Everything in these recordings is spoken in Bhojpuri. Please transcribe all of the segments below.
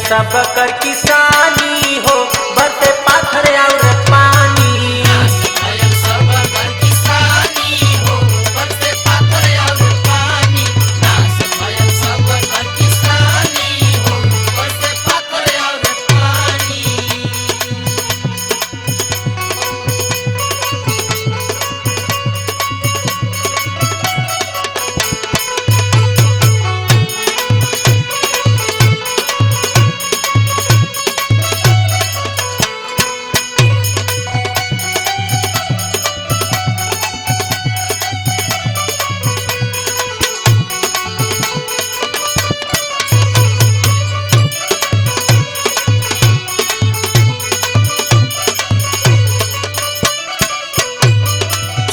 सब कर किसानी हो, बरसे पाथर और पानी। नाश भयल सब कर किसानी हो, बरसे पाथर और पानी। नाश भयल सब कर किसानी हो, बरसे पाथर और पानी।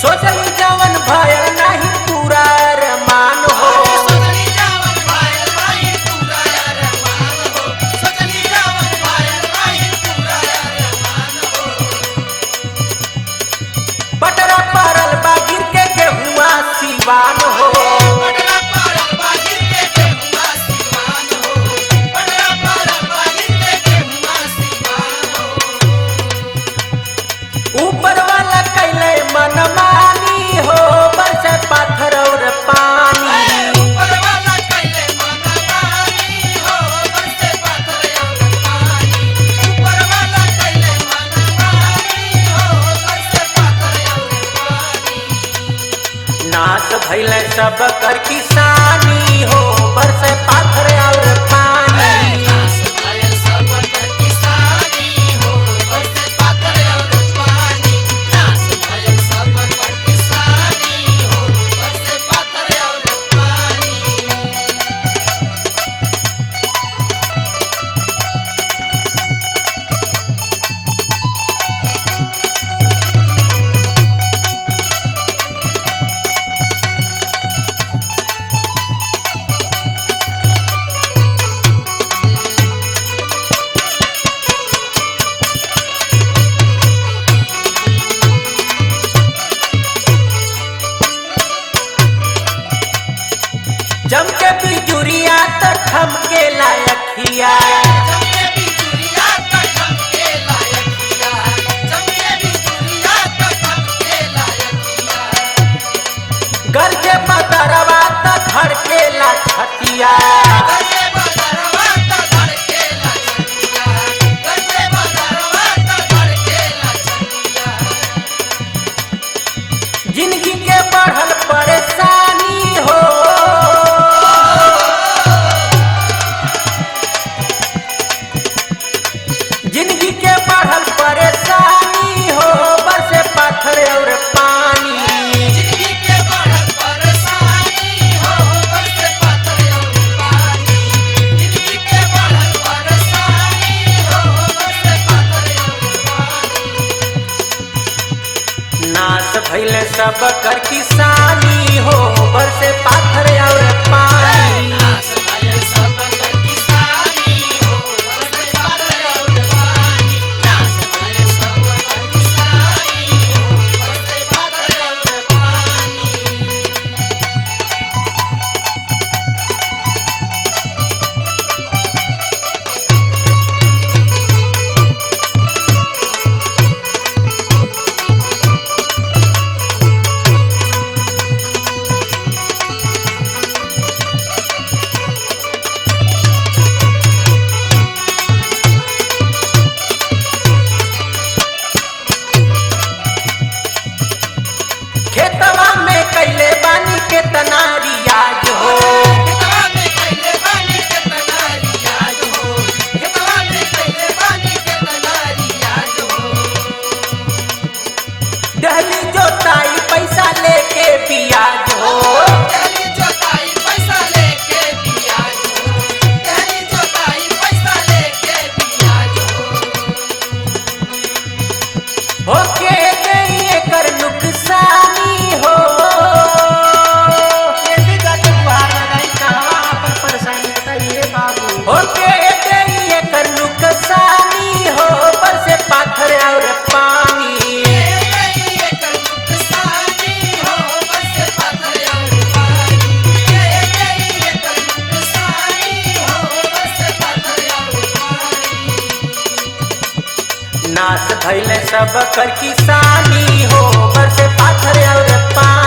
सोचल जवन भयल नहीं पूरा अरमान हो, सोचली जावन भयल नहीं पूरा अरमान हो। सोचली जावन भयल नहीं पूरा अरमान हो। बटरा परल बागिर के गेहुआ सिवान हो। बटरा परल बागिर के गेहुआ सिवान हो। बटरा परल बागिर के गेहुआ सिवान हो। ऊपर वाला कैले मनमानी हो, बरसे पाथर और पानी। ऊपर वाला कैले मनमानी हो, बरसे पाथर और पानी। ऊपर वाला कैले मनमानी हो, बरसे पाथर और पानी। नाश भइल सब कर किसानी हो, बरसे पाथर और पानी। नाश भयल सब कर किसानी हो, बरसे पाथर और पानी। नाश भयल सब कर किसानी हो, बरसे पाथर और पानी। जम के बिजुरिया त ठमके लायकिया। जमके बिजुरिया त ठमके लायकिया। जमके बिजुरिया त ठमके लायकिया। गरजे बदरवा त धड़के ला छतिया। गरजे बदरवा त धड़के ला छतिया। गरजे बदरवा त धड़के ला छतिया। जिंदगी के बढ़ल परेशानी हो, जिंदगी के बढ़ल परेशानी हो, बरसे पाथर और पानी। जिंदगी के बढ़ल परेशानी हो, बरसे पाथर और पानी। जिंदगी के बढ़ल परेशानी हो, बरसे पाथर और पानी। नाश भइल सब कर किसानी हो, बरसे पाथर और पानी। नाश भयल सब कर किसानी हो, बरसे पाथर और पानी। नाश भयल सब कर किसानी हो, बरसे पाथर और पानी। भइल सब कर किसानी हो बरसे पाथर और पानी।